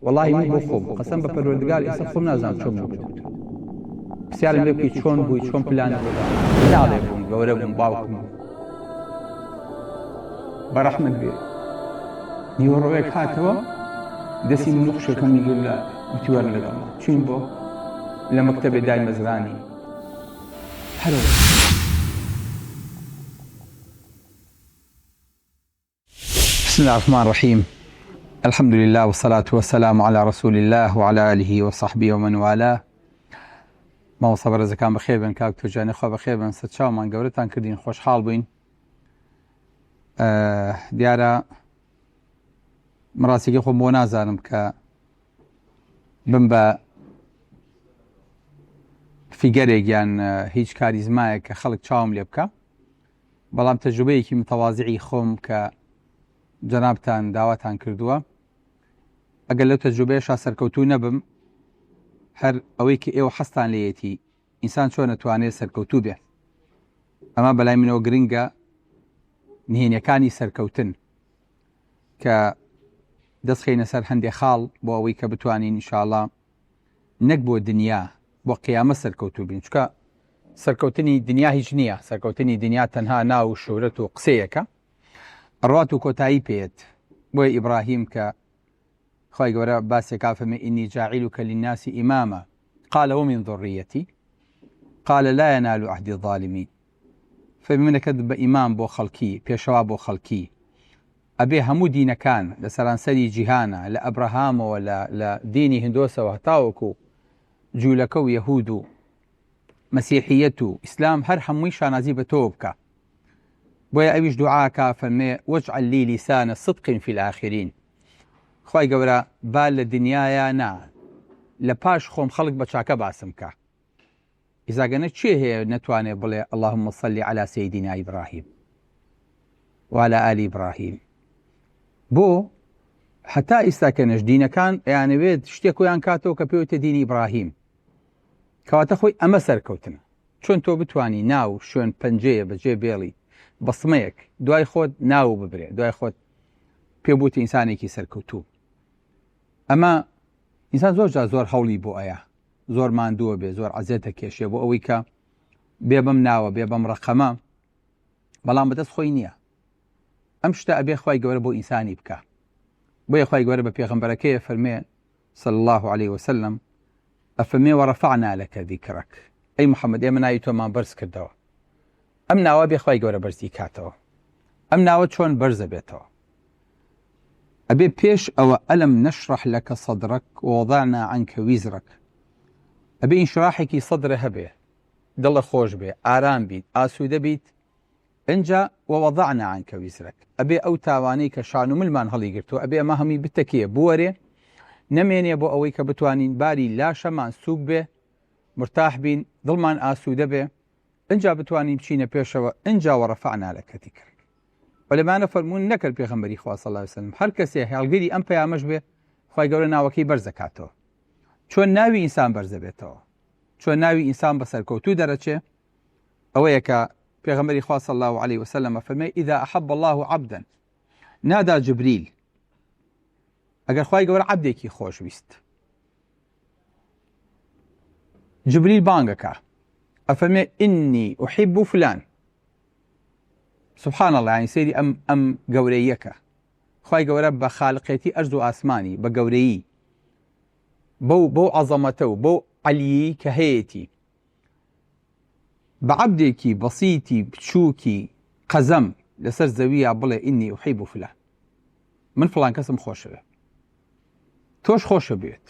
وەڵاهی من بۆ خۆم قەسەم بە پەروەردگار ئێستا خۆم نازانم چۆن بوو پرسیارم لێ بکەی چۆن بووی چۆن پلانت ناڵێ بووم گەورە بووم باوکم بەڕەحمت بێ نیوەڕۆیەک هاتەوە دەستی من نوقشەکەمی لە وتیوەر لەگەڵ چین بۆ لە مەکتەبێ دای مەزرانی هەرەوە بسم الله الرحمن الرحيم الحمد لله والصلاة والسلام على رسول الله وعلى آله وصحبه ومن والاه ما وصبر زكام بخير بن كاك توجاني خو بخير بن ستشاو من گەورەتان کردین خۆشحاڵ بووین دیارە مڕاستیەکەی خۆم بۆ نازانم کە بم بە فیگەرێک یان هیچ کاریزمایەک کە خەڵک چاوم لێ بکە بەڵام تەجروبەیەکی متەواضعی خۆم کە جەنابتان داواتان کردووە ئەگەر لەو تەجروبەیەشا سەرکەوتوو نەبم هەر ئەوەی کە ئێوە حەستان لێیەتی ئینسان چۆن نەتوانێت سەرکەوتوو بێ ئەمە بەلای منەوە گرنگە نهێنیەکانی سەرکەوتن کە دەستخینە سەر هەندێک خاڵ بۆ ئەوەی کە بتوانین ئینشاءڵڵا نەک بۆ دنیا بۆ قیامە سەرکەوتوو بین چکە سەرکەوتنی دنیا هیچ نییە سەرکەوتنی دنیا تەنها ناو و شۆرەت و قسەیەکە ڕات و کۆتایی پێێت بۆی ئیبراهیم کە خی گەورە باسێکا فەرمێ ئینی جاعیلوکە للناسی ئیمامە قال ومن ذڕیەتی قال لا ينال عهد الظالمین فەرمی منەکەت بە ئیمام بۆ خەڵکی پێشەوا بۆ خەڵکی ئەبێ هەموو دینەکان لە سەرانسەری جیهانە لە ئەبراهامەوە لە دینی هندۆسەوە هەتاوەکو جوولەکە و یەهود و مەسیحیەت و ئیسلام هەر هەمووی شانازی بە تۆ بکە بۆیە ئەویش دوعاکە فەرمێ وەجعل لی لیسانە صدق فی الآخرین خی گەورە با لە دنیاە نا لە پاش خۆم خەڵک بە چاکە باسم کە ئیزاگەنە چێ هەیە نەتوانێت بڵێ اللهم صل على سيدنا إبراهيم وعلى آل إبراهيم بۆ هەتا ئێستاکەنەش دینەکان یانەوێت شتێکیان کاتەوە کە پێوتە دینی ئیبراهیم کەواتە خۆی ئەمە سەرکەوتنە چۆن تۆ بتانی ناو شوێن پەنجەیە بەجێ بێڵی بەسمەیەک دوای خۆت ناو ببرێ دوای خۆت پێبووتی ئینسانێکی سەرکەوتوو ئەمە ئینسان زۆر هەوڵی بۆ ئەیە زۆر ماندووە بێ زۆر عەزێتە کێشێ بۆ ئەوەی کە بێ بەم ناوە بێ بەم ڕەقەمە بەڵام بەدەست خۆی نییە ئەم شتە ئەبێ خی گەورە بۆ ئینسانی بکە بۆیە خی گەورە بە پێغەمبەرەکەیە فەرمێ صلی الله عليه وسلم ئەفەرمێ وەڕەفەعنا لەکە ذیکرەک ئەی محەممەد ئێمە ناوی تۆمان بەرز کردەوە ئەم ناوە بێ خی گەورە بەرزی کاتەوە ئەم ناوە چۆن بەرزە بێتەوە ئەبێ پێش ئەوە ئەلم نەشرح لەکە سەدرەک ووەضعنا عنکە ویزرەک ئەبێ ئینشراحێکی سەدرە هەبێ دڵە خۆش بێ ئارام بیت ئاسوودە بیت ئەنجا ووەضعنا عنکە ویزرەک ئەبێ ئەو تاوانەی کە شان و ملمان هەڵی گرتووە ئەبێ ئەمە هەمی بتەکێ بوەرێ نەمێنێ بۆ ئەوەی کە بتوانین باری لاشەمان سووک بێ مرتاح بین دڵمان ئاسوودە بێ ئەنجا بتوانین بچینە پێشەوە ئەنجا وەڕەفەعنا لەکە ذیکرەک وەلەمانە فەرموون نەکرد پێغەمبەری خوا صلی الله علیه وسلم هەر کەسێ هێڵگیری ئەم پەیامەش بێ خی گەورە ناوەکەی بەرزەکاتەوە چۆن ناوی ئینسان بەرزە بێتەوە چۆن ناوی ئینسان بە سەرکەوتوو دەرەچێ ئەوەیە کە پێغەمبەری خوا صلی الله عليه وسلم فەرمێ ئیذا ئەحەب الله عەبدەن نادا جبریل ئەگەر خی گەورە عەبدێکی خۆشویست جبریل بانگەکە ئەفەرمێ ئینی ئوحیب فلان سبحان الله ینی سەیری ئەم گەورەیەکە خی گەورە بە خالقێتی ئەرز و ئاسمانی بە گەورەیی بەو عەزەمەتە و بەو عەلیی کە هەیەی بە عەبدێکی بەسیتی بچووکی قەزەم لەسەر زەویە بڵێ ئینی ئوحیب فلان من فڵان کەسم خۆشەوێ تۆش خۆشە بێت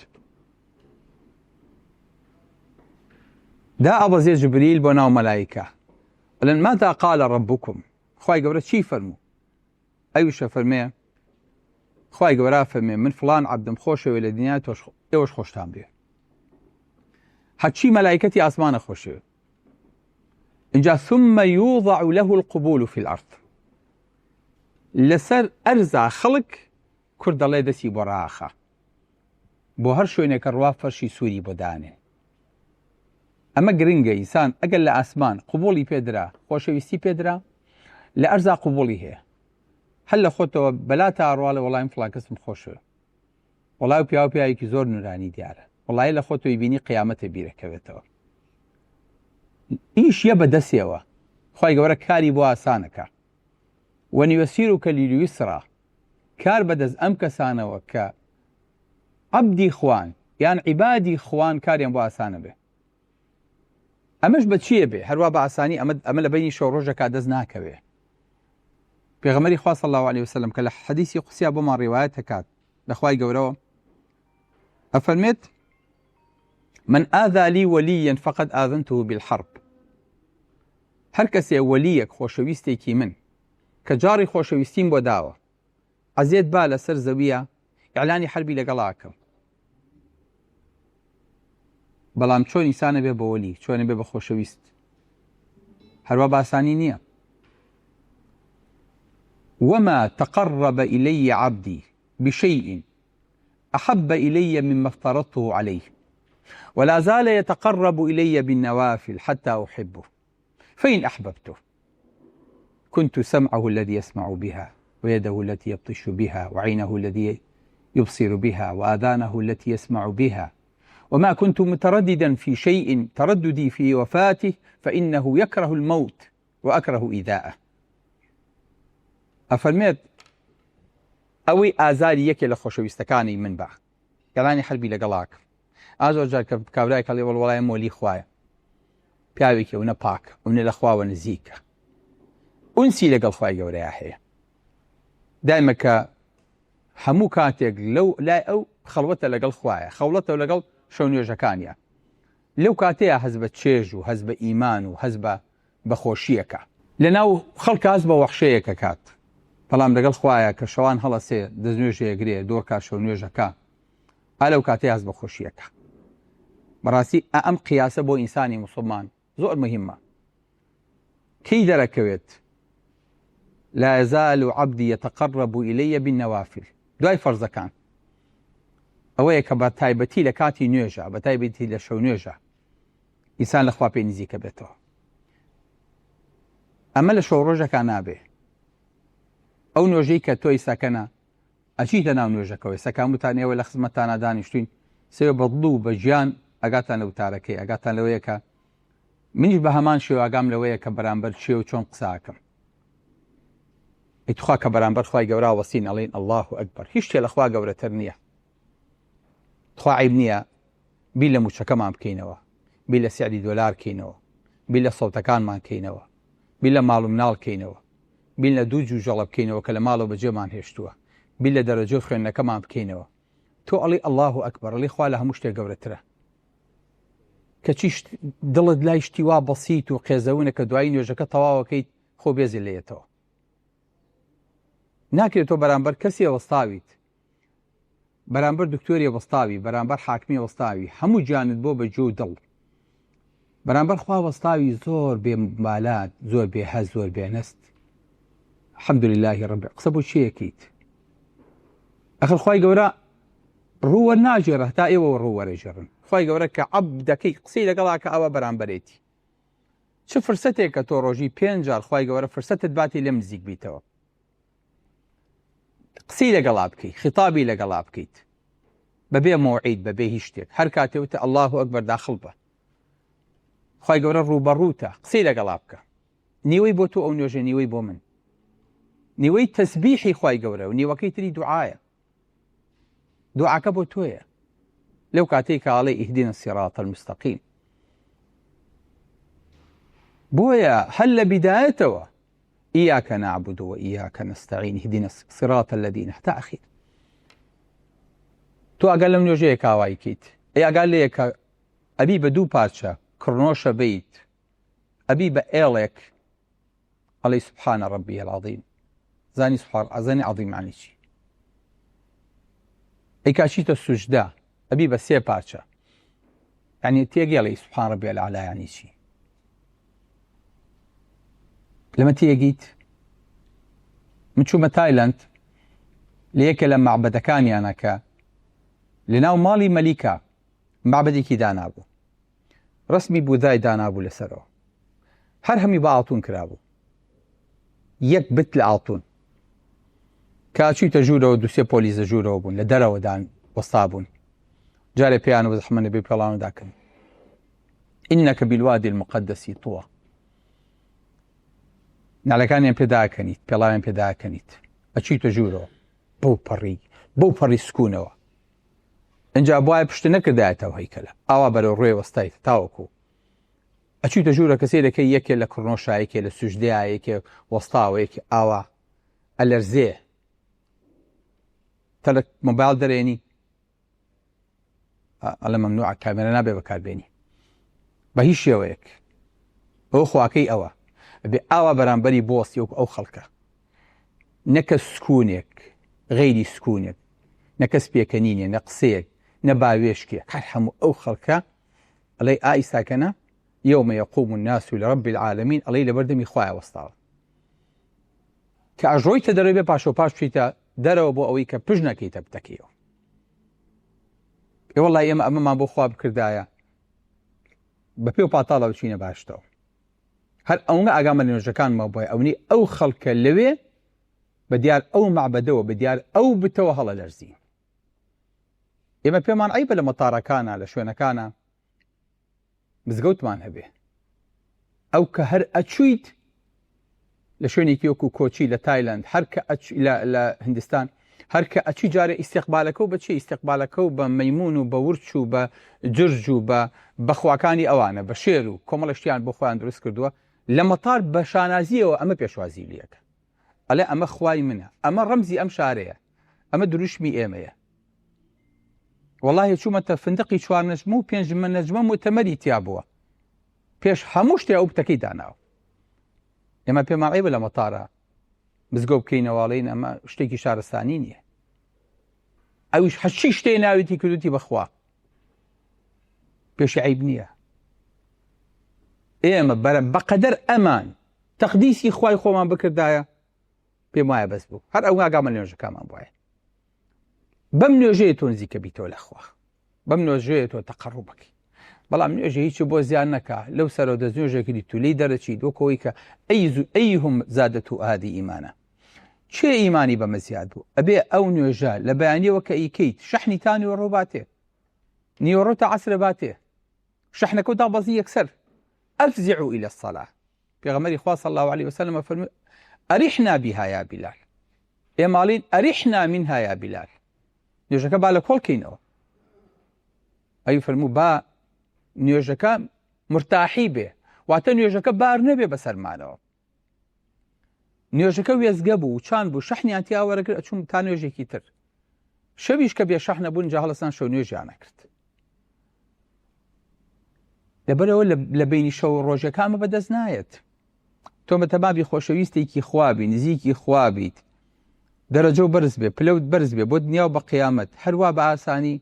دا ئەبەزێ جبریل بۆ ناو مەلایکە بڵێن ماذا قال ربكم خی گەورە چی فەرموو ئەویشە فەرمێ خی گەورە فەرمێ من فڵان عەبدم خۆشەوێ لە دنیا ئێوەش خۆشتان بێ هەرچی مەلایکەتی ئاسمانە خۆشەوێ اینجا ثم يوضع له القبول في الأرض لەسەر ئەرزا خەڵک کورد دەڵێ دەستی بۆ ڕاخە بۆ هەر شوێنێکە ڕوا فەرشی سووری بۆ دانێ ئەمە گرنگە ئینسان ئەگەر لە ئاسمان قبوڵی پێدرا خۆشەویستی پێدرا لە ئەرزا قبوڵی هەیە هەر لە خۆتەوە بەلا تا ئەڕوا لە وەڵایم فڵان کەسم خۆشەوە وڵای پیا و پیاوێکی زۆر نورانی دیارە، وڵای لە خۆتۆی بینی قیامەتە بیرەکەوێتەوە. ئیش یە بەدەستێەوە، خی گەورە کاری بۆ ئاسانەکە. وەنیوەسیرکە لیلیوسرا، کار بەدەست ئەم کەسانەوە کە عەبدی خوان یان عیبادی خوان کاریان بۆ ئاسانە بێ. ئەمەش بە چییە بێ؟ هەروە بە ئاسانی ئەمە لە بینی شەو ڕۆژەکە دەست ناکەوێ. پێغەمبەری خوا صلی الله علیه وسلم کە لە حەدیثی قودسیە بۆمان ڕیوایەت دەکات لە خوای گەورەوە ئەفەرمێت: من ئاذا لي وليا فقد آذنته بالحرب. هەر کەسێ وەلیەک خۆشەویستێکی من کە جاری خۆشەویستیم بۆ داوە عەزیەت با لەسەر زەویە ئیعلانی حەربی لەگەڵاکەم. بەڵام چۆن ئینسانە بێ بە وەلی، چۆنە بێ بە خۆشەویست؟ هەروە باسانی نییە. وما تقرب إلي عبدي بشيء أحب إلي مما افترضته عليه ولا زال يتقرب إلي بالنوافل حتى أحبه فإن أحببته كنت سمعه الذي يسمع بها ويده التي يبطش بها وعينه الذي يبصر بها وآذانه التي يسمع بها وما كنت مترددا في شيء ترددي في وفاته فإنه يكره الموت وأكره إيذاءه. ئەفەرمێت ئەوەی ئازاری یەکێ لە خۆشەویستەکانی من بە گەڵانی حەربی لەگەڵاک. ئازۆر جار کە کابرای کەڵێ وەڵای مۆلی خوایە، پیاوێکی ئەو نە پاکە، ئەو نە لە خواوە نزیکە، ئونسی لەگەڵ خوای گەورەیە هەیە. دایمە کە هەموو کاتێک لەو لای ئەو خەڵوەتە لەگەڵ خوایە، خەوڵەتە لەگەڵ شەو نوێژەکانیە. لەو کاتەیە هەز بە چێژ و هەز بە ئیمان و هەز بە خۆشیەکە. لەناو خەڵکە هەز بە وەخشەیەکە کات، بەڵام لەگەڵ خوایە کە شەوان هەڵەسێ دەستنوێژەیەگرێ دۆر کات شەو نوێژەکە، ئالەو کاتەیە هەز بە خۆشیەکە. بەڕاستی ئەم قیاسە بۆ ئینسانی موسڵمان زۆر مهمە. کەی دەرەکەوێت لا يزال عبدي يتقرب إلي بالنوافل، دوای فەرزەکان ئەوەیە کە بە تایبەتی لە کاتی نوێژە، بە تایبەتی لە شەو نوێژە ئینسان لە خوا پێی نزیکە بێتەوە. ئەمە لە شەو ڕۆژەکان نابێ. ئەو نوێژەی کە تۆی سەکەنە ئەچیتە ناو نوێژەکەوەی سەکامتان ئێوە لە خزمەتانە دانیشتوین سێوە بە دڵ و بە ژیان ئەگاتان لە وتارەکەی، ئەگاتان لەوەیە کە منیش بە هەمان شێوە ئاگام لەوەیە کە بەرامبەر شێ و چۆن قساکەم. ئیتخوا کە بەرامبەر خوای گەورە وەسین ئەڵێن الله ئەکبەر، هیچ شتێ لە خوا گەورەتر نییە. خوا عیب نییە بی لە موچەکەمان بکەینەوە، بی لە سیعری دۆلار بکەینەوە، بی لە سەوتەکانمان بکەینەوە، بی لە ماڵ و مناڵ بکەینەوە، بی لە دوو جوژەڵە بکەینەوە کە لە ماڵەوە بەجێمان هێشتووە، بی لە دەرەجە خوێندنەکەمان بکەینەوە. تۆ ئەڵێ الله ئەکبەر، ئەڵێ خوا لە هەموو شتێک گەورەترە. کەچی دڵت لای شتی وا بەسیت و قێزەونە کە دوای نوێژەکە تەواوەکەیت خۆ بێزی لێتەوە. ناکرێت تۆ بەرامبەر کەسی وەستاویت، بەرامبەر دکتۆری وەستاوی، بەرامبەر حاکمی وەستاوی، هەموو گیانت بۆ بەجێ و دڵ، بەرامبەر خوا وەستاوی زۆر بێ مالات، زۆر بێ هەز، زۆر بێنەست. الحەمدولله ڕەب قسە بۆ چیەکەیت؟ ئەخر خوای گەورە ڕووە ناژێڕە تا ئێوە ڕووەرەژێڕن. خوای گەورە کە عەبدەکەی قسەی لەگەڵا کە ئەوە بەرامبەرێتی. چ فرسەتێک کە تۆ ڕۆژی 5 جار خوای گەورە فرسەتت باتی لێم نزیک بیتەوە، قسەی لەگەڵا بکەیت، خیتابی لەگەڵا بکەیت، بەبێ مۆعید، بەبێ هیچ شتێک. هەر کاتێوتە الله ئەکبەر داخڵ بە، خوای گەورە ڕووبەڕووتە، قسەی لەگەڵا بکە. نیوەی بۆ تۆ ئەو نوێژە، نیوەی بۆ من، نیوەی تەسبیحی خوای گەورە و نیوەکەی تری دوعایە. دوعاکە بۆ تۆیە لەو کاتێک کە ئاڵێ ئیهدینا الصراط المستەقیم. بۆیە هەر لە بیدایەتەوە إياك نعبد وإياك نستعين اهدنا الصراط الذين تا أخير. تو ئەگەر لەم نوێژەیە کاوای کەیت، ئەگەر لێیە کە ئەبی بە دوو پارچە کڕنۆشە بیت، ئەبی بە ئێڵێک ئەڵێ سبحانە ڕەبی العەظیم، زانی ئەزانی عەظیم معنی چی؟ ئەی کاچیتە سوجدا ئەبی بە 3 پارچە، یعنی تێگەڵێ سبحان ڕەبی العەلا یعنی چی؟ لەمە تێگیت؟ من چوومە تایلەند لە یەکێ لە مەعبەدەکانیانە کە لەناو ماڵی مەلیکا مەعبەدێکی دانابوو، ڕسمی بوودای دانابوو لەسەرەوە، هەر هەمی بە ئاڵتون کرابوو، 1 بت لە ئاڵتون. کاچوویتە ژوورەوە 2-3 پۆلیسە ژوورەوە بوون، لە دەرەوە وەستا بوون. جارێ پێیان و زەحمە نەبێ پێڵاوەداکەن ئینەکە بالوادی المقدسی طووە، ناڵەکانیان پێداکەنیت، پێڵاویان پێداکەنیت، ئەچیتە ژوورەوە بەو پەڕی سکوونەوە. ئەجا بۆایە پشتە نەکردایەتەوە هەیکەلە، ئاوا بەرەو ڕێ وەستایت تاوەکو ئەچیتە ژوورە کەسێ دەکەی یەکێ لە کڕنۆشایەکێ لە سوژدەیەکێ وەستاوەیەکی ئاوا ئەلەرزێ تەلە مۆبایل دەرێنی ئەڵە مەمنوع کامێرە نابێ بەکاربێنی بە هیچ شێوەیەک. ئەوە خواکەی ئەوە بێ ئاوا بەرامبەری بۆستی وەکو ئەو خەڵکە، نەکە سکوونێک غەیری سکوونێک، نەکەس پێکەنینێ، نە قسەیەک، نە باوێشکێ، هەر هەموو ئەو خەڵکە ئەڵێ ئایساکەنە یومە یەقوم الناس لرب العالمین، ئەڵێ لە بەردەمی خوایە وەستاوە کە ئەژۆیتە دەرەوە بێ پاشۆ پاش بچیتە دەرەوە بۆ ئەوەی کە پژ نەکەیتە بتەکەیەوە. وەڵڵای ئێمە ئەمەمان بۆ خوا بکردایە بە پێ و پاتاڵە بچینە باشتەوە. هەر ئەوە ئاگامە لە نوێژەکانمە بۆی ئەوەی ئەو خەڵکە لەوێ بە دیار ئەو معبەدەوە بە دیار ئەو بتەوە هەڵە لەرزی. ئێمە پێمان عیبە لە مەتاڕەکانە لە شوێنەکانە مزگەوتمان هەبێ، ئەو کە هەر ئەچویت لە شوێنێکی وەکو کۆچی لە تایلند، هەر کە لە هندستان، هەر کە ئەچی جارێ ئیسیقبالەکە و بەچی ئیسیقبالەکە و بە مەیمون و بە ورچ و بە جرج و بە بەخواکانی ئەوانە بە شێر و کۆمەڵەشتیان بۆ خۆیان دروست کردووە لە مەتار بە شانازیەوە ئەمە پێشوازی لەکە، ئەڵێ ئەمە خوای منە، ئەمە ڕەمزی ئەم شارەیە، ئەمە دروشمی ئێمەیە. وەڵاهی چوومەتە فندقی 4 نەجمە و 5 نەجمە مؤتەمەری تیا بووە، پێش هەموو شتێ ئەو بتەکەی داناوە. ئێمە پێمان عیبە لە مەتارە مزگەوت بکەینەوەڵین ئەمە شتێکی شارستانی نییە، ئەویش هەچی شتێ ناوێتی کردوتی بەخوا پێشی عیب نییە. ئێمە بەقەدەر ئەمان تەقدیسی خوای خۆمان بکردایە پێم وایە بەس بوو، هەر ئەو ئاگامە لە نوێژەکانمان بواە بەم نوێژەیە تۆ نزیکە بیتەوە لەخوا، بەم نوێژەیە تۆ تەقەڕوو بکەی. بەڵام نوێژە هیچی بۆ زیان نەکا، لەو سەرەوە دەست نوێژێکی تو لێی دەرەچیت وەکەوەی کە ئەیهم زادەت و ئادی ئیمانە، چێ ئیمانی بەمە زیاد بوو؟ ئەبێ ئەو نوێژە لە بەیانیەوە کە ئیکەیت شەحنی تا نیوەڕۆ باتێ، نیوەڕۆ تا عەسرە باتێ، شەحنەکە و دابەزی یەکسەر. ئەفزعوا إلى الصلاة، پێغەمبەری خوا صلی الله عليه وسلم فەرمووی ئەریحنا بها یا بلال، ئێماڵین ئەریحنا منها یا بلال، نوێژەکە با لە کۆڵکەینەوە. ئەی فەرموو با نوێژەکە مرتاحی بێ، واتە نوێژەکە بار نەبێ بەسەرمانەوە. نوێژەکە وێزگە بوو و چان بوو شەحنیان تیا وەرەگرت ئەچوون تا نوێژێکی تر، شەویش کە بێ شەحنە بوون جا هەڵەستان شەو نوێژیان نەکرد. لەبەرەوە لە بینی شەو ڕۆژەکە ئەمە بەدەست نایەت. تۆ بەتەمامی خۆشەویستێکی خوابی نزیکی خوابیت، دەرەجە و بەرز بێ، پلەوت بەرز بێ بۆ دنیا و بە قیامەت، هەروە بە ئاسانی.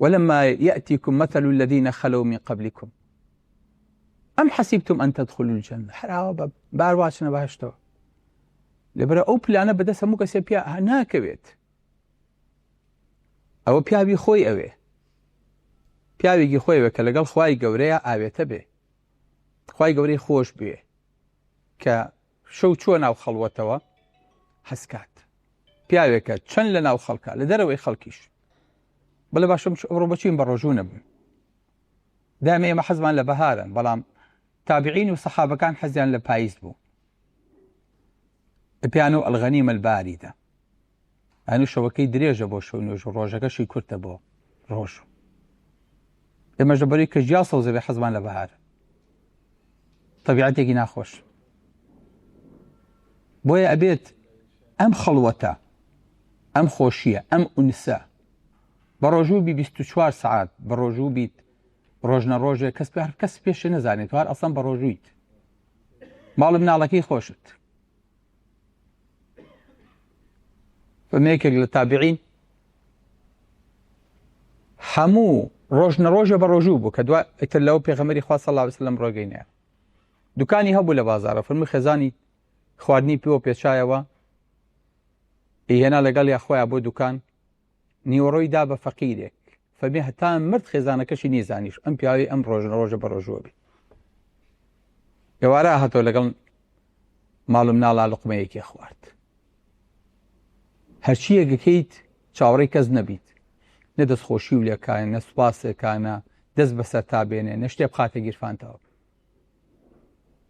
ولما يأتيكم مثل الذين خلوا من قبلكم أم حسبتم أن تدخلوا الجنة، هەراوە بارواچنە باشتەوە. لەبەرە ئەو پلانە بەدەست هەموو کەسێ پیا ناکەوێت. ئەوە پیاوی خۆی ئەوێ، پیاوێکی خۆیەوە کە لەگەڵ خوای گەورەیە ئاوێتە بێ، خوای گەورەی خۆش بێ کە شەو چووە ناو خەڵوەتەوە هەسکات، پیاوێکە چەند لە ناو خەڵکە لە دەرەوەی خەڵکیش بەڵێ باشم ئەوڕۆ بەچین بە ڕۆژوو نەبوون. دامێ ئێمە حەزمان لە بەهارن، بەڵام تابعین و سەحابەکان حەزیان لە پاییز بوو. پێیانەوە ئەلغەنیمە الباریدە، ئەنوو شەوەکەی درێژە بۆ شەو نوێژ و ڕۆژەکەشی کورتە بۆ ڕۆژ. ئێمەش لەبەرەوەی کە ژیا سەوزەبێ حەزمان لە بەهار، تەبیعەتێکی ناخۆش. بۆیە ئەبێت ئەم خەڵوەتە، ئەم خۆشیە، ئەم ئونسە بە ڕۆژوو بی 24 سعات بە ڕۆژوو بیت، ڕۆژنە ڕۆژێ کەس پێشە نەزانێت هەر ئەسڵەن بە ڕۆژوویت، ماڵم ناڵەکەی خۆشت. فەرمێکێک لە تابعین هەموو ڕۆژنە ڕۆژە بە ڕۆژوو بوو کە دوای ئیتر لەوە پێغەمبەری خوا صلی الله علیه وسلم ڕۆگەینەیە. دوکانی هەبوو لە بازاڕە، فەرمووی خێزانی خواردنی پێوە پێچایەوە، ئێهێنا لەگەڵ یا خۆیان بۆ دوکان، نیوەڕۆی دا بە فەقیرێک، فەرمێ هەتا مرد خێزانەکەشی نیزانیش ئەم پیاوی ئەم ڕۆژنە ڕۆژە بە ڕۆژووە بی. ئێوارە هاتەوە لەگەڵ ماڵم ناڵا لوقمەیەکی خوارد. هەرچی یەکەکەیت چاوەڕێی کەس نەبیت، نە دەستخۆشی و لێکایە، نە سوپاسێکانە، دەست بەسەر تا بێنێ، نە شتێ بخاتە گیرفانتەوە.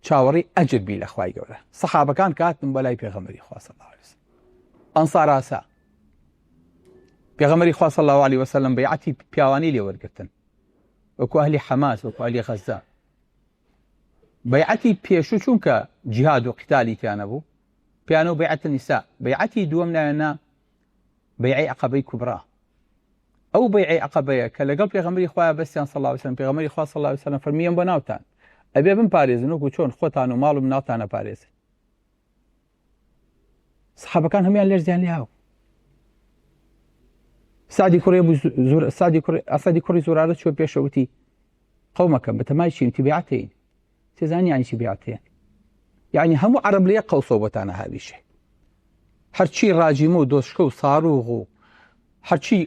چاوەڕێی ئەجر بی لە خوای گەورە. سەحابەکان کاتن بەلای پێغەمبەری خوا صلی الله علیه وسلم. ئەنسار ئاسا پێغەمبەری خوا صلی الله علیه وسلم بەیعەتی پیاوانی لێ وەرگرتن، وەکو ئەهلی حەماس، وەکو ئەهلی غەزە. بەیعەتی پێشوو چونکە جیهاد و قیتالی تیان نەبوو، پیانە و بەیعەت النیسا. بەیعەتی دووەم نایەنە بەیعەی عەقەبەی کوبرا. ئەو بەیعەی عەقەبەیە کە لەگەڵ پێغەمبەری خوا بەستیان صلی الله علیه وسلم، پێغەمبەری خوا صلی الله علیه وسلم فەرمیێن بۆ ناوتان ئەبێ بمپارێزن وەکو چۆن خۆتان و ماڵ و مناڵتان نەپارێزن. سەحابەکان هەمویان لێرزیان لێ هاو. ئەسەدی کوڕی زورارە چوە پێشەوتی قەومەکەم بەتەمای چین تی بێعەتین. تێزانی یانی چی بێعەتێن؟ یعنی هەموو عەرەب لە یەک قەوسەوە بۆتانە هاویشێ. هەرچی ڕاجیمە و دۆشکە و ساڕوغ و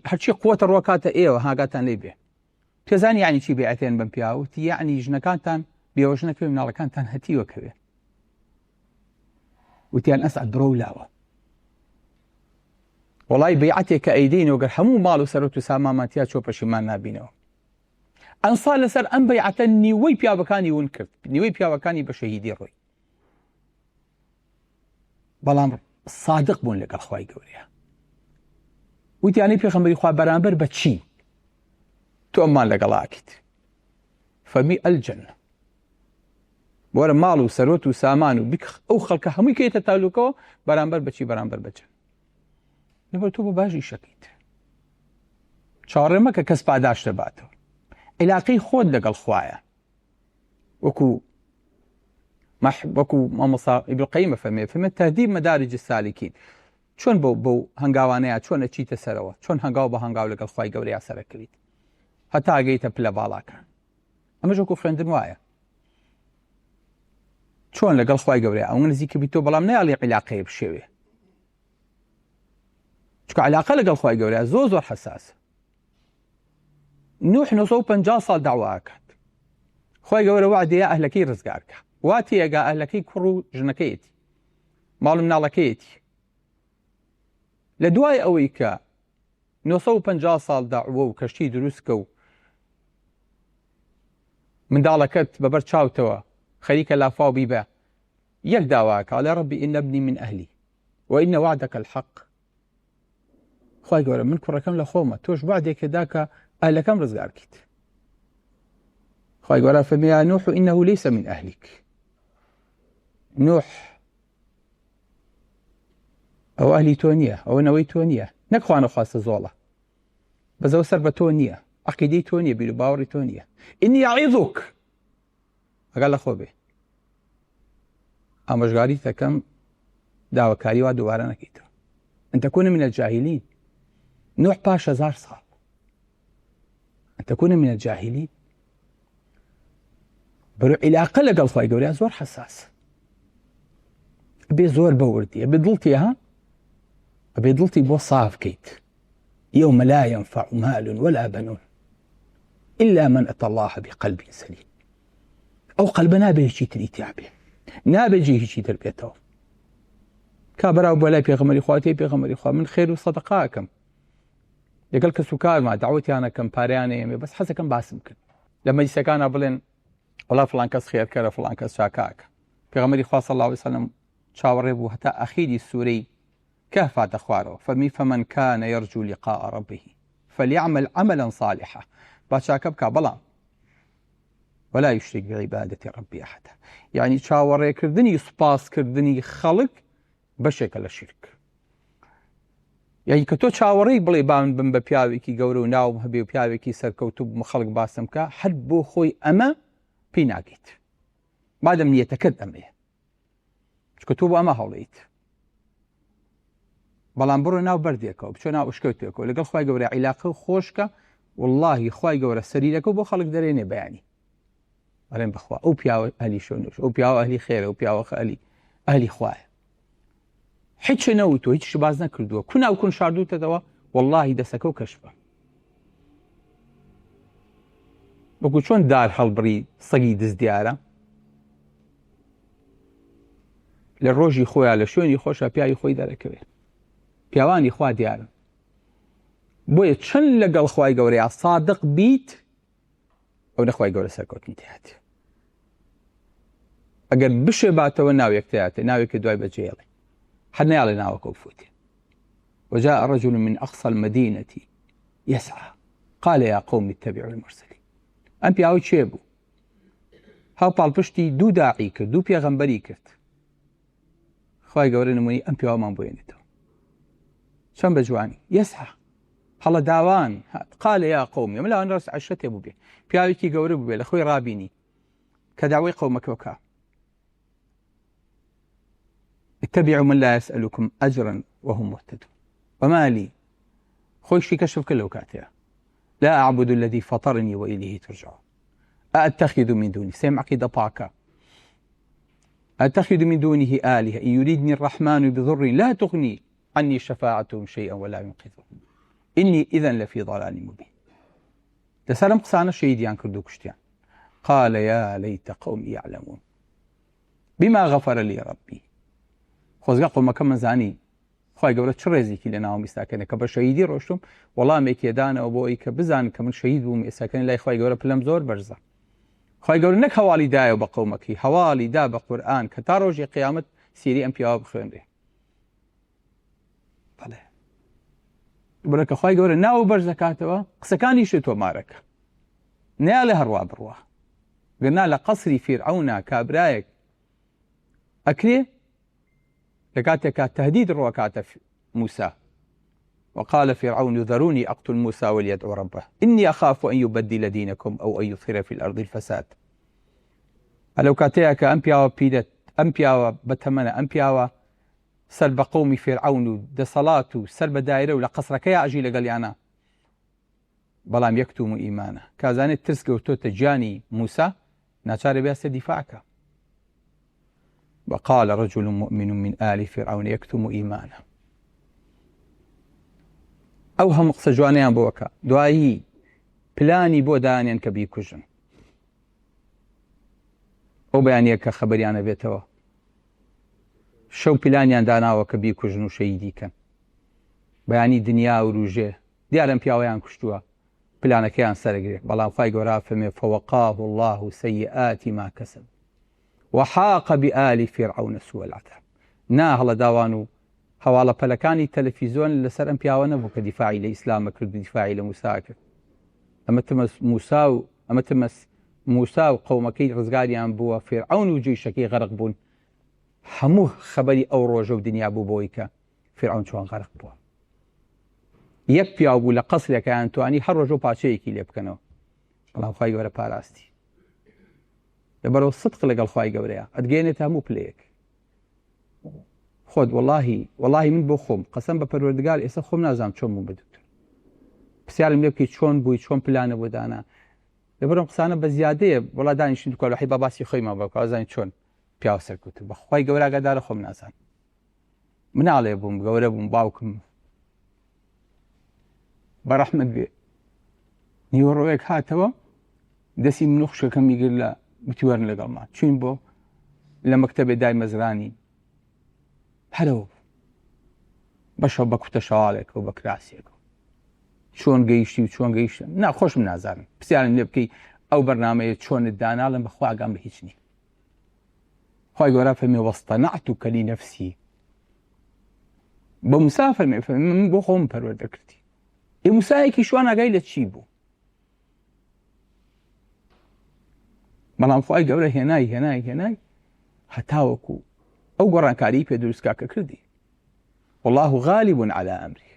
هەرچی قووەتە ڕۆکاتە ئێوە هاگاتان لێ بێ. تێزانی یعنی چی بێعەتێن بەم پیاوتی؟ یعنی ژنەکانتان بێوەژ نەکەوێ، مناڵەکانتان هەتیوەکەوێ. وتیان ئەسعەد بڕۆ و لاوە. وەڵای بەیعەتێک کە ئەیدەینەوە گەر هەموو ماڵ و سەرۆت و سامانمانتیا چۆ پەشیمان نابینەوە. ئەنسار لەسەر ئەم بەیعەتە نیوەی پیاوەکانی ون کرد، نیوەی پیاوەکانی بە شەهیدی ڕۆی. بەڵام صادق بوون لەگەڵ خوای گەورەیە. وتیانی پێغەمبەری خوا بەرامبەر بە چی تۆ ئەممان لەگەڵاکیت؟ فەرمی ئەلجەنە. وەرە ماڵ و سەرۆت و سامان و ئەو خەڵکە هەمووی کەیتە تالوکەوە بەرامبەر بەچی؟ بەرامبەر بەجەن. لەبەر تۆ بۆ باشی شەکیت. چاوەڕێ مەکە کەس پاداش دەباتەوە. عیلاقەی خۆت لەگەڵ خوایە. وەکو مامۆستا ئیبن قەییم فەرمێ تەهدیب مەدارج السالیکین. چۆن بەو هەنگاوانەیە چۆن ئەچیتە سەرەوە، چۆن هەنگاو بە هەنگاو لەگەڵ خوای گەورەیە سەرەکەویت هەتا ئەگەیتە پلە باڵاکان. ئەمەش وەکو خوێندن وایە. چۆن لەگەڵ خوای گەورەیە ئەو نزیکە بیت تۆ، بەڵام نەیاڵی عیلاقەیە بشێوێ. چونکە عیلاقە لەگەڵ خوای گەورەیە زۆر حەساسە. نوح 950 ساڵ داوا ئەکات. خوای گەورە وعدەیە ئەهلەکەی ڕزگار کە. واتی ئەگا ئەهلەکەی کوڕ و ژنەکەیەتی، ماڵ و مناڵەکەیەتی. لە دوای ئەوەی کە 950 ساڵ داوە و کەشتی دروستکە و منداڵەکەت بەبەر چاوتەوە خەریکە لافاو بیبە، یەک داواکە ئەڵێ ڕەبی ئین ابنی من ئەهلی وئین وعدەکە الحەق. خوای گەورە من کوڕەکەم لە خۆمە، تۆش وعدێکە دا کە ئەهلەکەم ڕزگار کیت. خوای گەورە فەرمی یا نوح ئینەه لەیسە من ئەهلیک. نوح ئەو ئەهلی تۆ نییە، ئەوە نەوەی تۆ نییە، نەک خوا نەخواستە زۆڵە، بەزەوە سەر بە تۆ نییە، عەقیدەی تۆ نییە، بیر و باوەڕی تۆ نییە. ئینی ئەعیذک، ئەگەر لە خۆ بێ ئامۆژگاری دەکەم داواکاری وا دووبارە نەکەیتەوە. ئەن تەکونە منە الجاهلین. نوح پاش 1000 ساڵ. ئەن تەکونە منە الجاهلین. بەرو عیلاقە لەگەڵ خوای گەورەیە زۆر حەساسە. ئەبێ زۆر بەوردی، ئەبێ دڵتی ئەبێ دڵتی بۆ صاف بکەیت. يوم لا ينفع مال ولا بنون إلا من أتى الله بقلب سليم. أو قلب نابه هیچی تری تیابێ، نابێجی هیچی تر بێتەوە. کابراو بەلای پێغەمبەری خوا تێی پێغەمبەری خوا من خێر و سەدەقا ئەکەم لەگەڵ کەس و کارما داوەتیان ئەکەم، پارەیان ئێمێ، بەس حەزەکەم باسم بکەن لە مەجلیسەکانە بڵێن وەڵا فڵان کەس خێرکەرە، فڵان کەس چاکاکە. پێغەمبەری خوا صلی الله علیه وسلم چاوەڕێ بوو هەتا ئەخیری سوورەی كهف خوارو فمي فمن كان يرجو لقاء ربه فليعمل عملا صالحا باشاكبك بلا ولا يشرك بعبادة ربي أحدا. يعني شاوري كردني سباس كردني خلق بشكل الشرك. يعني كتو شاوري بلي بام ببياوي كي قولوا ناو هبي بياوي كي سركوتو مخلق باسمكا حد بو خوي أما بيناقيت بعد من يتكد أمي كتوب أما هوليت بەڵام بڕۆ ناو بەردێکەوە بچۆ ناو شکەوتێکەوە لەگەڵ خوای گەورە عیلاقە و خۆشکە. وەڵڵاهی خوای گەورە سەریرەکە و بۆ خەڵک دەرێنێ بەیانی ئەڵێن بەخوا ئەو پیاوە ئەهلی شۆنوش، ئەو پیاوە ئەهلی خێرە، ئەو پیاوە ئەهلی خوایە. هیچ نەوتۆ هیچ باز نەکردووە، کوناو کون شاردووتەوە وەڵڵاهی دەسەکە و کەشفە. وەکو چۆن دار هەڵبڕی سەگی دزدیارە لە ڕۆژی خۆیان لە شوێنی خۆشە پیاوی خۆی دەرەکەوێت. پیاوانی خوا دیارن بۆیە چەند لەگەڵ خوای گەورەیە سادق بیت ئەو نەخوای گەورە سەرکەوتنی تێهاتێ ئەگەر بشێ باتەوە ناوێک تێهاتێ ناوێکی دوای بەجێڵێ هەر نەیاڵێ ناوەکە وفوتێ وجاء رجل من أقصى المدينة يسعى قال يا قوم اتبعوا المرسلين ئەم پیاوە چێ بوو هەڵپاڵ پشتی دوو داعی کرد دوو پێغەمبەری کرد خوای گەورە نمونی ئەم پیاوەمان بۆێنێتەوە چەند بە جوانی يسعى هەڵە داوان قال يا قوم مەلاوان ڕاست عەشرەتێ بوو بێ پیاوێکی گەورە بوو بێ لە خۆی ڕابینی کە داوای قەومەکە بکا اتبعوا من لا يسألكم أجرا وهم مهتدون وما لي خۆشی کەشف کرد لەو کاتەیە لا أعبد الذي فطرني وإليه ترجعون أتخذ من دونه سێم عەقیدە پاکە أتخذ من دونه آلهة إن يريدني الرحمن بضر لا تغني عني شفاعتهم شيئا ولا ينقذون إني إذا لفي ضلال مبين لسرم قسانە شەیدیان کرد و کوشتیان قال يا ليت قومي يعلمون بما غفر لي ربي خۆزگا قومەکەم زانی خوای گەورە چ ڕێزێکی لە ناوم ئێستاکەنێ کە بە شەیدی ڕۆشتم وەڵامێکی دانەوە بۆ ئەوەی کە بزانن کە من شەید بووم ئێستاکەنی لای خوای گەورە پلەم زۆر بەرزە خوای گەورە نەک هەواڵی دایەوە بە قەومەکەی هەواڵی دا بە قورئان کە تا ڕۆژی قیامەت سیری ئەم پیاوە بخوێنرێ بەڵێ بڵێ کە خوای گەورە ناو بەرز دەکاتەوە قسەکانیشی تۆمارەکە نەیاڵێ هەڕوا بڕوا گەرنا لە قەسری فیرعەونە کابرایەک ئەکرێ لكاتك تهديد الرواكات موسى وقال فرعون ذروني أقتل موسى وليدعو ربه إني أخاف أن يبدل دينكم أو أن يظهر في الأرض الفساد ألو كاتيك أمبياوا بيدت أمبياوا بتمنى أمبياوا سلب قوم فرعون ده صلاة سلب دائرة ولا قصرك يا أجيل قال أنا بلام يكتم إيمانه كازاني ترسك وتوتجاني موسى ناتشاري بياس دفاعك وقال رجل مؤمن من آل فرعون يكتم إيمانه أو هم قصة جوانيان بوكا دوایی پلانی بۆ دانیان کە بیکوژن ئەو بەیانیە کە خەبەریانە بێتەوە شەو پلانیان داناوە کە بیکوژن و شەیدی کەن بەیانی دنیا و ڕوژێ دیارم پیاوەیان کوشتووە پلانەکەیان سەرەگرێت بەڵام خوای گەورە فەرمێ فوقاه الله سيئات ما كسب وحاق بآل فرعون سوء العذاب نا هەڵە داوان و هەواڵە پەلەکانی تەلەڤیزۆن لەسەر ئەم پیاوە نەبوو کە دیفاعی لە ئیسلامە کرد و دیفاعی لە موسا کرد ئەمە تمەس موسا و قەومەکەی ڕزگاریان بووە فێرعەون و جێیشەکەی غەرق بوون هەموو خەبەری ئەو ڕۆژە و دنیا بوو بۆی کە فێرعەون چۆن غەرق بووە یەک پیاو بوو لە قەسرێکیان توانی هەر ڕۆژە و پاچەیەکی لێ بکەنەوە بەڵام خوای گەورە پاراستی لەبەرەوە سدق لەگەڵ خوای گەورەیە ئەتگەێنێتە هەموو پلەیەک خۆت وەڵاهی من بۆ خۆم قەسەم بە پەروەردگار ئێستا خۆم نازانم چۆن بووم بە دوکتۆر پرسیارم لێ بکەی چۆن بووی چۆن پلانە بۆ دانا لەبەرەوە قسانە بە زیادەیە وەڵا دانیشتین دوکار وحی با باسی خۆیمان بکە ئازانی چۆن پیاوە سەرکەوتوو بە خوای گەورە ئاگادارە خۆم نازانم مناڵێ بووم گەورە بووم باوکم بەڕەحمەت بێ نیوەڕۆیەک هاتەوە دەستی من و خوشکەکەمی گر لە بتوەرن لەگەڵمان چوین بۆ لە مەکتەبێ دای مەزرانی هەرەوە بەشەو بە کوتە شەواڵێک و بە کراسێک چۆن گەیشتی و چۆن گەیشتە ناخۆشم نازانم پرسیارم لێ بکەی ئەو بەرنامەیە چۆنت داناڵم بەخوا ئاگام بە هیچ نییە خوای گەورە فەرمێ وەستەنەعتوکە لینەفسی بە موسا فەرمێ من بۆ خۆم پەروەردە کردی ئێ موسایەکی شوان ئاگای لە چی بوو بەڵام خوای گەورە هێنای هەتاوەکو ئەو گۆڕانکاری پێ دروستکا کە کردی والله غالب على ئەمری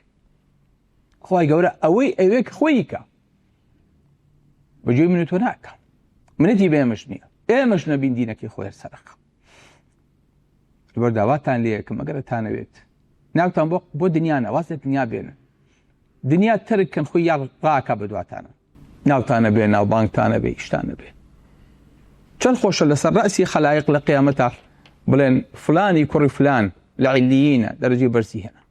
خوای گەورە ئەوەی ئەوێ کە خۆی کە بەگوێی من و تۆ ناکە منەتی بە ئێمەش نییە ئێمەش نەبین دینەکەی خۆی سەرەقە لەبەر داواتان لێ یەکەم ئەگەرتانەوێت ناوتان بۆ دنیا نەوازێت دنیا بێنن دنیا ترکن خۆی یا ڕاکە بە دواتانە ناوتانە بێ ناوبانگتانە بێ ئیشتانە بێ چەند خۆشە لەسەر ڕەسی خەلایق لە قیامەتە بڵێن فلانی کوڕی فلان لە عیلیینە دەرەجەی بەرزی هێنا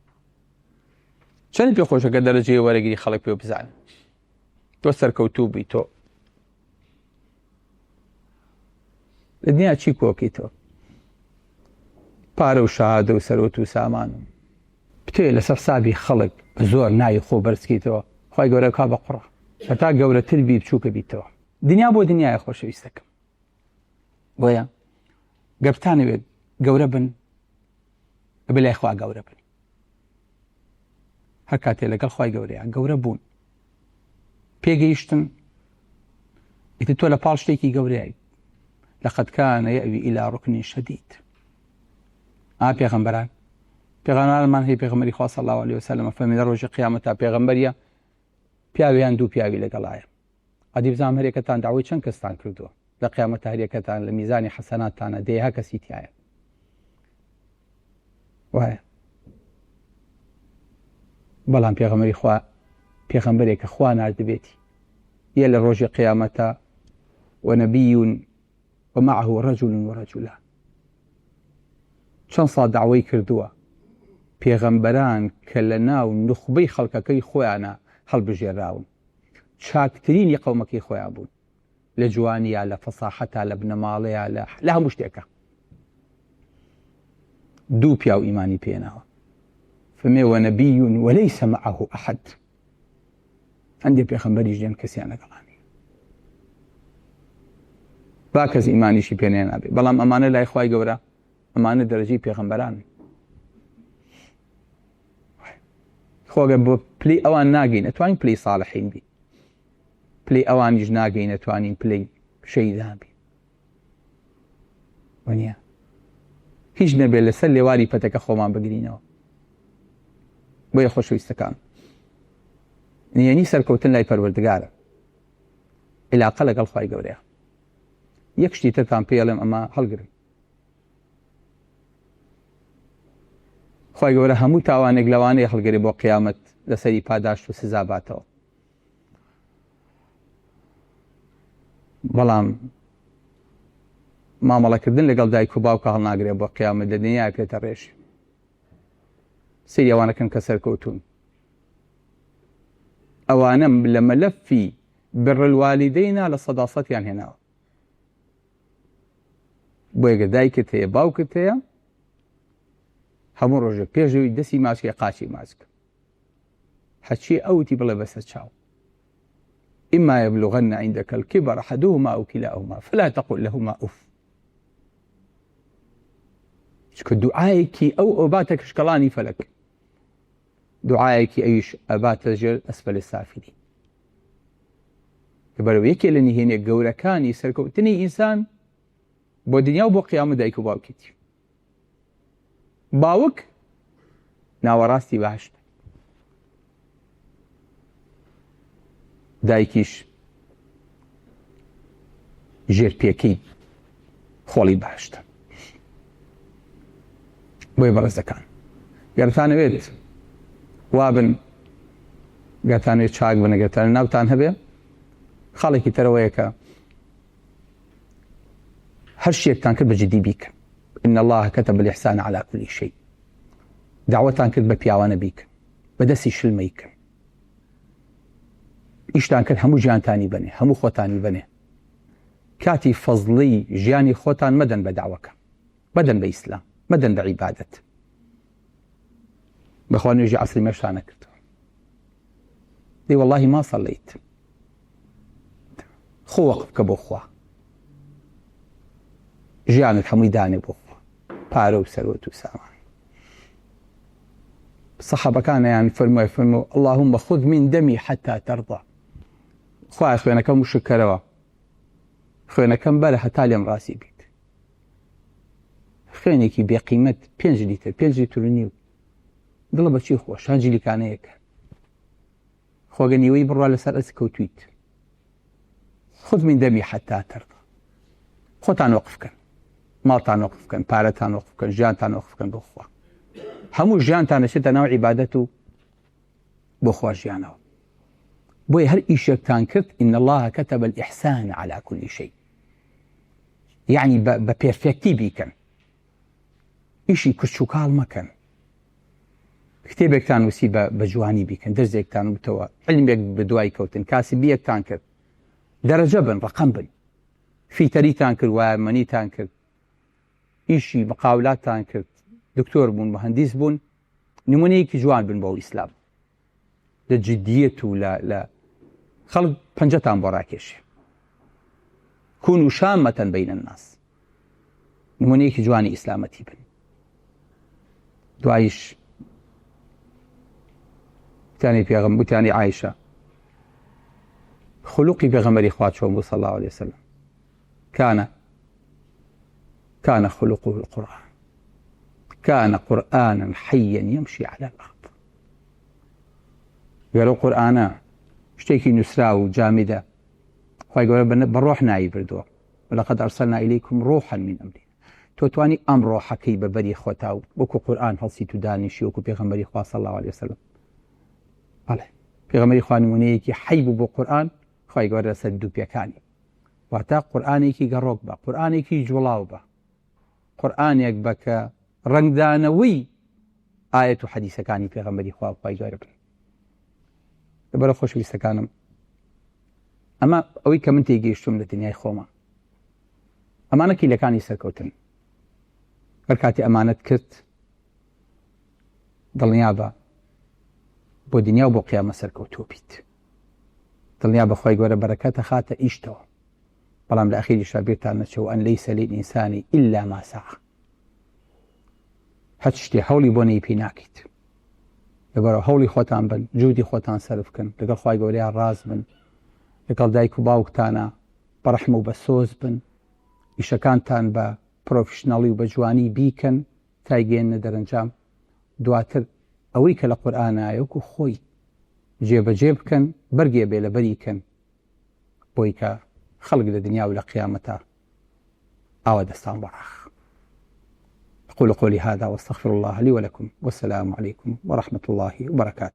چەند پێ خۆشە کە دەرەجەی وەرەگیری خەڵک پێ بزانن تۆ سەرکەوتوو بی تۆ لە دنیا چی کۆکەیتەوە پارە و شەهادە و سەرۆت و سامان و بتوێ لەسەر سابی خەڵک زۆر ناوی خۆ بەرزکەیتەوە خی گەورە کا بە قوڕە هەتا گەورەتر بی بچووکە بیتەوە دنیا بۆ دنیای خۆشەویستەکەم بۆیە گەبتانەوێت گەورە بن بلای خوا گەورە بن هەر کاتێ لەگەڵ خی گەورەیە گەورە بوون پێگەیشتن ئیتر تۆ لە پاڵ شتێکی گەورەیە لەقەد کانە یەئوی ئیلا ڕوکنین شەدید پێغەمبەران پێغەمبەرمان هەیە پێغەمبەری خوا صلی الله علیه وسلم فەرمێ ڕۆژی قیامەتا پێغەمبەریە پیاویان دوو پیاوی لەگەڵایە ئەدی بزانم هەرێکەتان داوای چەند کەستان کردووە لە قیامەتە هەرێکەتان لە میزانی حەسەناتتانە دەیها کەسی تایە وایە بەڵام پێغەمبەری خوا پێغەمبەرێکە خوا ناردبێتی یە لە ڕۆژی قیامەتە ونەبی ومعه رجل ورجلان چەند ساڵ داوای کردووە پێغەمبەران کە لە ناو نوخبەی خەڵکەکەی خۆیانە هەڵبژێراون چاکترینی قەومەکەی خۆیان بوون لە جوانیە لە فەساحەتە لە بنەماڵەیە لە هەموو شتێکە دوو پیاو ئیمانی پێناوە فەرمێ وەنەبی وەلەیسە مەعەه ئەحەد هەندێک پێغەمبەریش دێن کەسیان لەگەڵانی با کەس ئیمانیشی پێنێ نابێ بەڵام ئەمانە لای خوای گەورە ئەمانە دەرەجەی پێغەمبەران خۆگە بۆ پلەی ئەوان ناگەین ئەتوانین پلەی ساڵحین بی پلەی ئەوانیش ناگەین ئەتوانین پلەی شەیدان بی وەنیە هیچ نەبێت لەسەر لێواری پەتەکە خۆمان بگرینەوە بۆیە خۆشەویستەکان نهێنی سەرکەوتن لای پەروەردگارە عیلاقە لەگەڵ خوای گەورەیە یەک شتی ترتان پێڵێم ئەمە هەڵگرن خوای گەورە هەموو تاوانێک لەوانەیە هەڵگەری بۆ قیامەت لەسەری پاداشت و سزا باتەوە بەڵام مامەڵەکردن لەگەڵ دایک و باوکە هەڵناگرێت بۆ قیامەت لە دنیای پێتە ڕێژ سەیری ئەوانەکەن کە سەرکەوتوون ئەوانە لە مەلەفی بڕ الوالدەینا لە سەداسەتیان هێناوە بۆیە گە دایکت هەیە باوکت هەیە هەموو ڕۆژێک پێشەوەی دەستی ماچکە قاچی ماچکە هەرچی ئەوتی بڵێ بەسەر چاو ئیما یەبلوغەنە عیندەکە الکیبەر ئەحەدوهما ئەو کیلاهوما فلا تەقل لەهوما ئوف چکە دوعایەکی ئەو باتە کشکەڵانی فەلەک دوعایەکی ئەویش ئەباتە ژێر ئەسفەل سافلین کە بەرەو یەکێ لە نهێنیە گەورەکانی سەرکەوتنی ئینسان بۆ دنیا و بۆ قیامەت دایک و باوکیتی باوک ناوەڕاستی باشتە دایکیش ژێرپێکەی خۆڵی باشتە بۆیە بەڕێزەکان گەرتانەوێت وابن گەرتانوێت چاک بنە گەرتان ناوتان هەبێ خاڵێکی تەرەوەیە کە هەر شتێکتان کرد بە جددی بیکە إن الله كتب الإحسان على كل شيء دعوتان کرد بە پیاوانە بیکە بەدەستی شلمەیکە ئیشتان کرد هەموو ژیانتانی بنێ هەموو خۆتانی بنێ کاتی فەزڵی ژیانی خۆتان مەدەن بە داوەکە مەدەن بە ئیسلام مەدەن بە عیبادەت بەخوا نوێژی عەسری مەشانە کردەوە دەی وەڵڵاهی ما سەڵەیت خۆ وەقف بکە بۆ خوا ژیانت هەمووی دانێ بۆ خوا پارە و سەرۆت و سامان سەحابەکانیان فەرمووە اللهم خذ من دمي حتى ترضى خوای خوێنەکەم وشکەرەوە خوێنەکەم بەرە هەتا لێم ڕاستی بیت خوێنێکی بێقیمەت 5 لیتر 5 لیتر و نیو دڵە بەچی خۆ شانجلیکانەیەکە خۆگە نیوەی بڕوا لەسەر ئەس کەوتویت خذ من دمي حتى ترضى خۆتان وەقفکەن ماڵتان وەقفکەن پارەتان وەقفکەن ژیانتان وەقفکەن بۆ خوا هەموو ژیانتان دەچێتە ناو عیبادەت و بۆ خوا ژیانەوە بۆیە هەر ئیشێکتان کرد إن الله كتب الإحسان على كل شيء یعنی بە پێرفێکتی بیکەن ئیشی کچ و کاڵ مەکەن کتێبێکتان وسی بە جوانی بیکەن دەرزێکتان وتەوە علمێک بە دوای کەوتن کاسبیەکتان کرد دەرەجە بن ڕقم بن فیتەریتان کرد وایەرمەنیتان کرد ئیشی مقاولاتتان کرد دکتۆر بوون مهندس بوون نمونەیەکی جوان بن بۆ ئیسلام لە جدیەت و لە خەڵک پەنجەتان بۆ ڕاکێشێ كونوا شامة بين الناس نمونەیەکی جوانی ئیسلامەتی بن. دوایش وتانی پێغەمبەر وتانی عایشە خلوقی پێغەمبەری خوا چۆن بوو صلی الله عليه وسلم كان خلقه القرآن كان قرآنا حيا يمشي على الأرض. گەرە قورئانە شتێکی نووسرا و جامدە خوای گەورە بە ڕۆح ناوی بردووە ولقد أرسلنا إليكم روحا من أمرنا تۆ توانی ئەم ڕۆحەکەی بە بەری خۆتا و وەکو قورئان هەڵسیت و دانیشی وەکو پێغەمبەری خوا صلی الله عليه وسلم. بەڵێ پێغەمبەری خوا نمونەیەکی حەی بوو بۆ قورئان خوای گەورە لەسەر دوو پێکانی واتە قورئانێکی گەڕۆک بە قورئانێکی جوڵاو بە قورئانێک بە کە ڕەنگدانەوەی ئایەت و حەدیسەکانی پێغەمبەری خوا خوای گەورە بن. لەبەرە خۆشەویستەکانم ئەمە ئەوەی کە من تێگەیشتوم لە دنیای خۆمە ئەمانە کیلەکانی سەرکەوتن هەر کاتی ئەمانەت کرد دڵنیا بە بۆ دنیا و بۆ قیامە سەرکەوتووە بیت دڵنیا بە خوای گەورە بەرەکەتە خاتە ئیشتەوە بەڵام لە ئەخیریشا بیرتان نەچێ و ئەن لەیسە للئینسانی ئیلا ما سعى هەچ شتێ هەوڵی بۆ نەی پێی ناکەیت لەبەرەوە هەوڵی خۆتان بن جوودی خۆتان سەرف بکەن لەگەڵ خوای گەورەیان ڕاز بن لەگەڵ دایک و باوکتانە بەڕەحم و بە سۆز بن ئیشەکانتان بە پرۆفشنەڵی و بە جوانی بیکەن تایگەێنە دەرەنجام دواتر ئەوەی کە لە قورئانایە وەکو خۆی جێبەجێ بکەن بەرگێ بێ لە بەریکەن بۆی کە خەڵک لە دنیا و لە قیامەتە ئاوا دەستان بەڕاخ. أقول قولي هذا واستغفر الله لي ولكم والسلام عليكم ورحمة الله وبركاته.